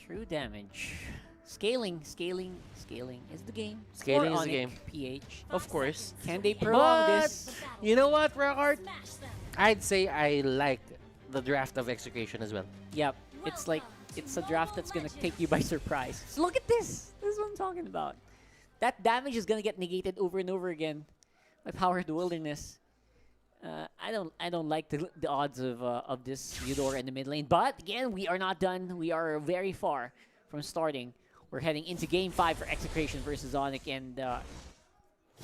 True damage. Scaling is the game. Scaling For is the Onic game. PH. Of course. Can they prolong But this? you know what, Rockart? I'd say I like the draft of Execration as well. Yep. It's like, it's a draft that's gonna take you by surprise. So look at this. This is what I'm talking about. That damage is gonna get negated over and over again by Power of the Wilderness. I don't like the odds of this Eudora in the mid lane. But again, we are not done. We are very far from starting. We're heading into Game 5 for Execration versus Onic, and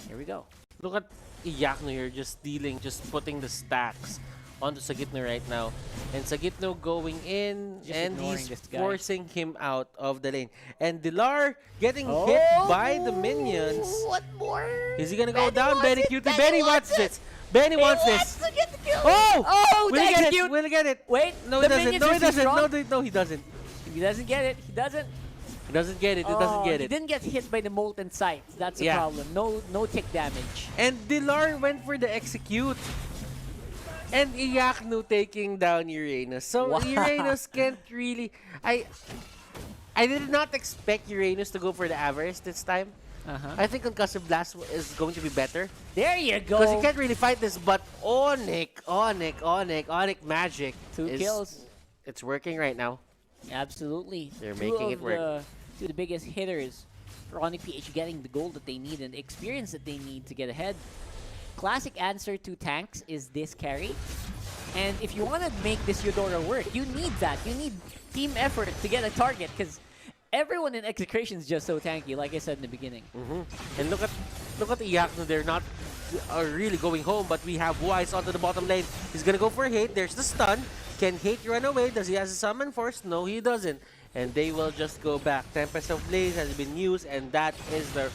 here we go. Look at Iyakno here, just dealing, just putting the stacks onto Sagitno right now. And Sagitno going in, Just and ignoring he's this guy. forcing him out of the lane. And Dilar getting hit by the minions. What more? Is he gonna go Benny down? wants Benny it, Cutie. Benny Benny wants wants it. this. Benny wants this. To get the kill. Oh! Oh, Will he get it? execute. Will he get it? Wait, No, the he doesn't. minions No, are he too doesn't. strong. No, he doesn't. He doesn't get it. He doesn't. He doesn't get it. He doesn't get He it. didn't get hit by the molten sight. That's the Yeah. problem. No tick damage. And Dilar went for the execute. And Iyakno taking down Uranus. So Wow. Uranus can't really... I did not expect Uranus to go for the Avarice this time. I think Concussive Blast is going to be better. There you go. Because you can't really fight this, but Onic Magic. Two is, kills. It's working right now. Absolutely. They're making it work. Two of the biggest hitters for Onic PH getting the gold that they need and the experience that they need to get ahead. Classic answer to tanks is this carry. And if you want to make this Eudora work, you need that. You need team effort to get a target because everyone in Execration is just so tanky, like I said in the beginning. And look at Iyakno. They're not really going home, but we have Wise onto the bottom lane. He's gonna go for Hate. There's the stun. Can Hate run away? Does he have a summon force? No, he doesn't. And they will just go back. Tempest of Blaze has been used, and that is the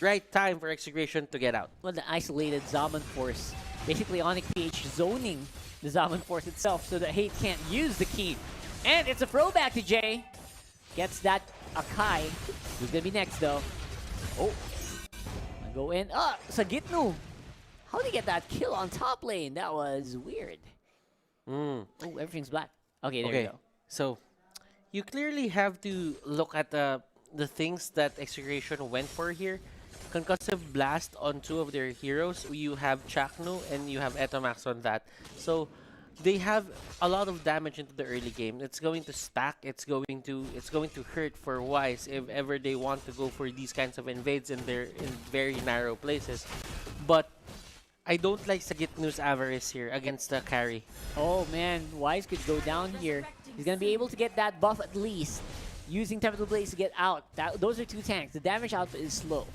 right time for Execration to get out. Well, the isolated Zaman Force. Basically, Onic PH zoning the Zaman Force itself so that Hate can't use the key. And it's a throwback to Jay. Gets that Akai. Who's gonna be next, though? Oh. Go in. Ah, Sagitno. How did he get that kill on top lane? That was weird. Oh, everything's black. Okay, there we go. So you clearly have to look at the things that Execration went for here. Concussive Blast on two of their heroes. You have Chakno and you have Etomax on that. So they have a lot of damage into the early game. It's going to stack. It's going to hurt for Wise if ever they want to go for these kinds of invades in very narrow places. But I don't like Sagitno's Avarice here against the carry. Oh man, Wise could go down here. He's gonna be able to get that buff at least. Using Tempest Blaze to get out. Those are two tanks. The damage output is slow.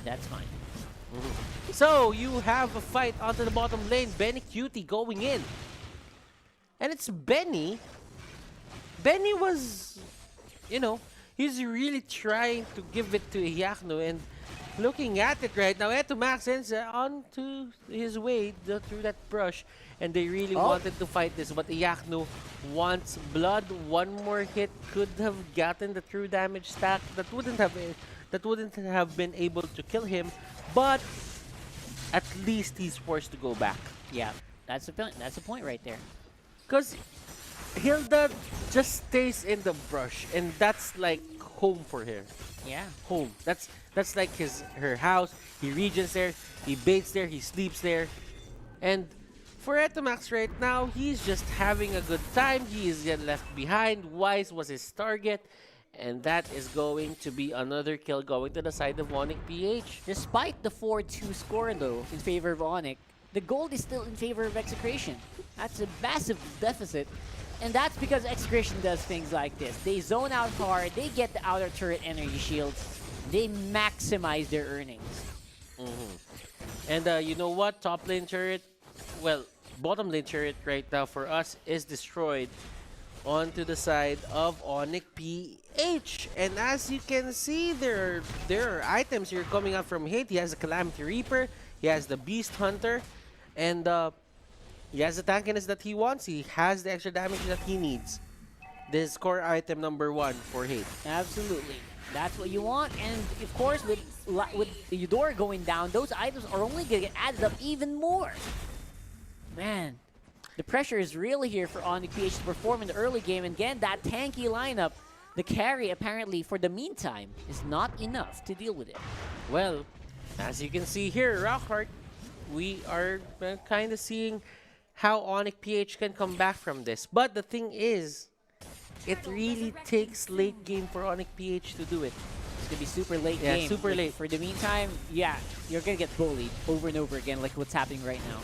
That's fine. So you have a fight onto the bottom lane. Benny Cutie going in. And it's Benny. Benny was, he's really trying to give it to Iyakno, and looking at it right now, Etomax ends onto his way through that brush, and they really wanted to fight this, but Iyakno wants blood. One more hit could have gotten the true damage stack. That wouldn't have been able to kill him, but at least he's forced to go back. Yeah, that's the point. That's the point right there. Because Hilda just stays in the brush, and that's like home for her. Yeah. Home. That's like her house. He regens there, he baits there, he sleeps there. And for Etomax right now, he's just having a good time. He is yet left behind. Wise was his target. And that is going to be another kill going to the side of Onic PH. Despite the 4-2 score, though, in favor of Onic, the gold is still in favor of Execration. That's a massive deficit. And that's because Execration does things like this. They zone out hard, they get the outer turret energy shields, they maximize their earnings. And you know what? Top lane turret, well, bottom lane turret right now for us is destroyed onto the side of Onic PH. And as you can see, there are items here coming out from Hate. He has the Calamity Reaper, he has the Beast Hunter, and he has the tankiness that he wants. He has the extra damage that he needs. This is core item number 1 for Hate. Absolutely. That's what you want. And of course, with Eudora going down, those items are only going to get added up even more. Man, the pressure is really here for Onic PH to perform in the early game. And again, that tanky lineup the carry apparently for the meantime is not enough to deal with it. Well, as you can see here, Rockhart, we are kind of seeing how Onic PH can come back from this. But the thing is, it really takes late game for Onic PH to do it. It's gonna be super late Yeah, game. super Like, late. For the meantime, yeah, you're gonna get bullied over and over again, like what's happening right now.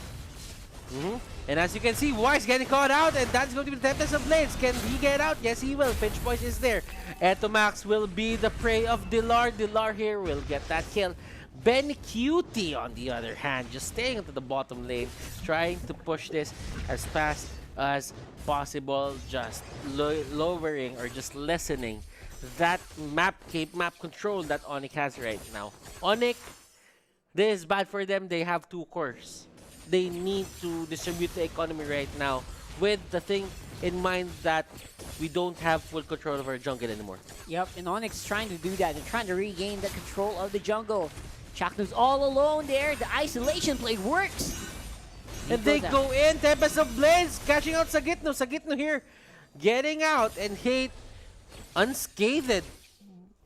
And as you can see, Wise getting caught out, and that's going to be the Tempest of Blades. Can he get out? Yes, he will. Pinch Point is there. Etomax will be the prey of Dilar. Dilar here will get that kill. Benny Cutie, on the other hand, just staying into the bottom lane, trying to push this as fast as possible, just lowering or just lessening that map control that Onic has right now. Onic, this is bad for them. They have 2 cores. They need to distribute the economy right now with the thing in mind that we don't have full control of our jungle anymore. Yep, and Onyx trying to do that. They're trying to regain the control of the jungle. Chaknu's all alone there. The isolation play works. And they go in. Tempest of Blades catching out Sagitno. Sagitno here getting out, and Hate unscathed.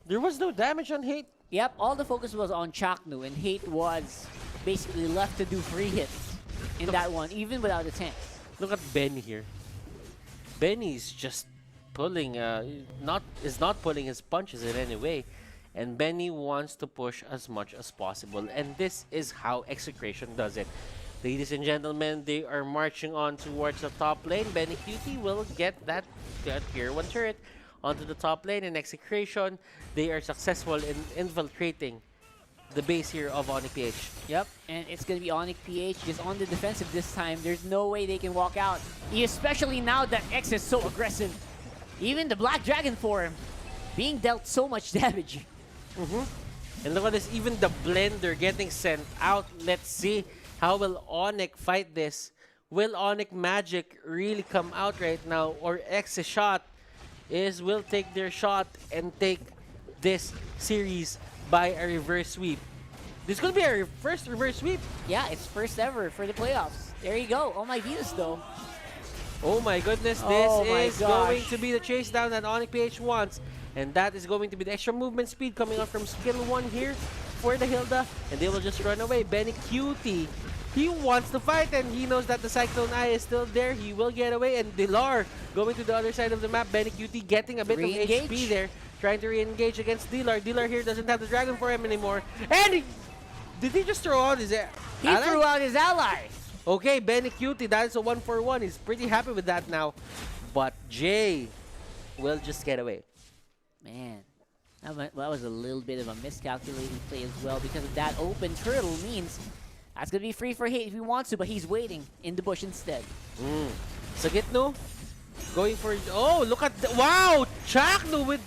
There was no damage on Hate. Yep, all the focus was on Chaknu, and Hate was basically left to do free hits in that one, even without a tank. Look at Benny here. Benny's just pulling, is not pulling his punches in any way. And Benny wants to push as much as possible. And this is how Execration does it. Ladies and gentlemen, they are marching on towards the top lane. Benny Cutie will get that tier 1 turret onto the top lane. In Execration, they are successful in infiltrating the base here of Onic PH. Yep, and it's going to be Onic PH just on the defensive this time. There's no way they can walk out, especially now that X is so aggressive. Even the Black Dragon form being dealt so much damage. And look at this, even the Blender getting sent out. Let's see how will Onic fight this. Will Onic Magic really come out right now, or X's shot will take their shot and take this series by a reverse sweep. This could be our first reverse sweep. Yeah, it's first ever for the playoffs. There you go. Oh my Venus though. Oh my goodness, Oh my this is going gosh. to be the chase down that Onic PH wants. And that is going to be the extra movement speed coming out from skill 1 here for the Hilda. And they will just run away. Benny Cutie, he wants to fight, and he knows that the Cyclone Eye is still there. He will get away. And Dilar going to the other side of the map. Benny Cutie getting a bit of HP there, trying to re-engage against Dilar. Dilar here doesn't have the dragon for him anymore. And did he just throw out his He threw out his ally. Okay, Benny Cutie, that is a 1-for-1. He's pretty happy with that now. But Jay will just get away. Man, that was a little bit of a miscalculated play as well, because of that open turtle means that's going to be free for Hate if he wants to, but he's waiting in the bush instead. Sagitno going for... Oh, look at... Wow! Chakno with...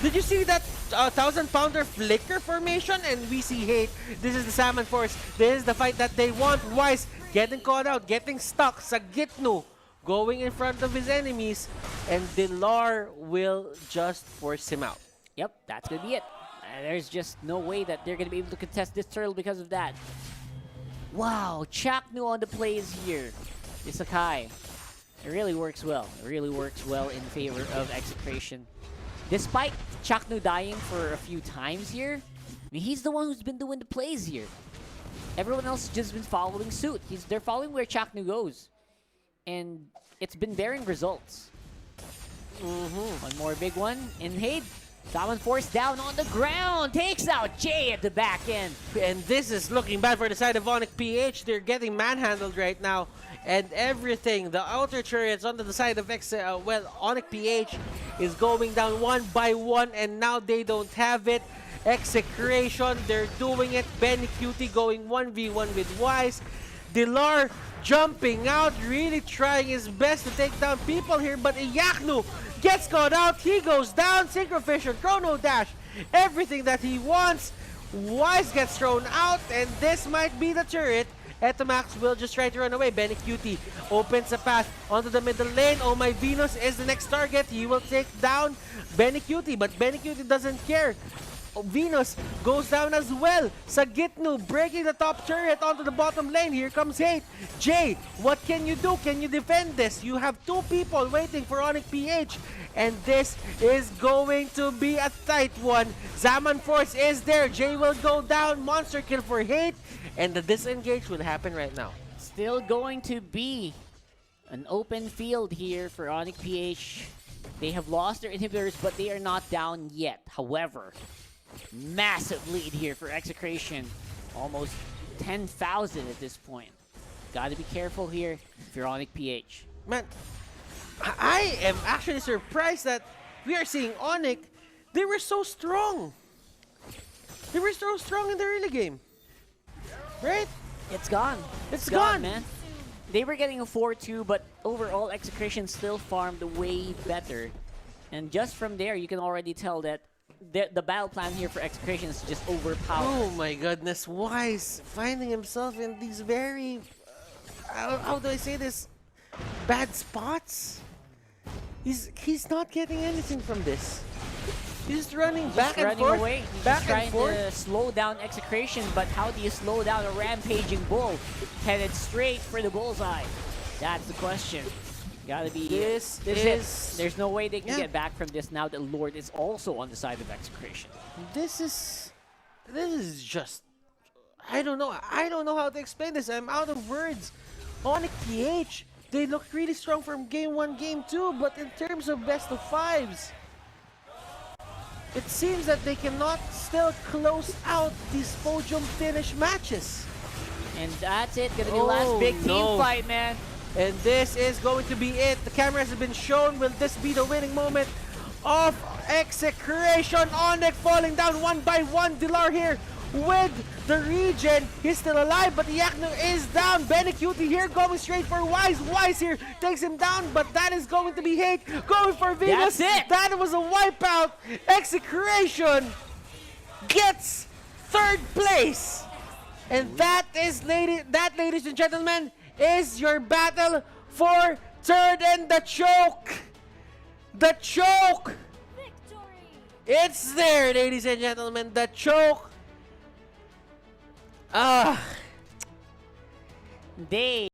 Did you see that 1,000-pounder flicker formation? And we see Hate. This is the Salmon Force. This is the fight that they want. Wise getting caught out, getting stuck. Sagitno going in front of his enemies, and Dilar will just force him out. Yep, that's going to be it. There's just no way that they're going to be able to contest this turtle because of that. Wow, Chaknu on the plays here. Isakai. It really works well. It really works well in favor of Execration. Despite Chaknu dying for a few times here, I mean, he's the one who's been doing the plays here. Everyone else has just been following suit. They're following where Chaknu goes. And it's been bearing results. One more big one. And Hade, Salmon Force down on the ground. Takes out Jay at the back end. And this is looking bad for the side of Onic PH. They're getting manhandled right now. And everything, the outer turrets onto the side of Onic PH is going down 1 by 1. And now they don't have it. Execration, they're doing it. Benny Cutie going 1v1 with Wise. Dilar jumping out, really trying his best to take down people here, but Iyaknu gets caught out. He goes down. Synchrovision, Chrono Dash, everything that he wants. Wise gets thrown out, and this might be the turret. Etomax will just try to run away. Benny Cutie opens a path onto the middle lane. Oh My Venus is the next target. He will take down Benny Cutie, but Benny Cutie doesn't care. Venus goes down as well. Sagitnu breaking the top turret onto the bottom lane. Here comes Hate. Jay, what can you do? Can you defend this? You have two people waiting for Onic PH. And this is going to be a tight one. Zaman Force is there. Jay will go down. Monster kill for Hate. And the disengage will happen right now. Still going to be an open field here for Onic PH. They have lost their inhibitors, but they are not down yet. However, massive lead here for Execration. Almost 10,000 at this point. Got to be careful here if you're Onic PH. Man, I am actually surprised that we are seeing Onic. They were so strong. They were so strong in the early game. Right? It's gone. It's gone, man. They were getting a 4-2, but overall Execration still farmed way better. And just from there, you can already tell that the battle plan here for Execration is just overpowered. Oh my goodness, Wise finding himself in these very, how do I say this, bad spots? He's not getting anything from this. He's just running back and forth, away. He's back just and trying forth. to slow down Execration, but how do you slow down a rampaging bull headed straight for the bullseye? That's the question. Gotta be. This is is. it. There's no way they can Yeah. get back from this now that Lord is also on the side of Execration. This is just. I don't know. I don't know how to explain this. I'm out of words. Onic PH, they looked really strong from game 1, game 2, but in terms of best of 5s, it seems that they cannot still close out these podium finish matches. And that's it. Gonna be the last big team fight, man. And this is going to be it. The cameras have been shown. Will this be the winning moment of Execration? Onic falling down one by one. Dilar here with the regen. He's still alive, but Yakno is down. Benecutie here going straight for Wise. Wise here takes him down, but that is going to be Hate going for Venus. That's it. That was a wipeout. Execration gets 3rd place. And that, ladies and gentlemen, is your battle for 3rd and the choke. The choke. Victory! It's there, ladies and gentlemen. The choke. They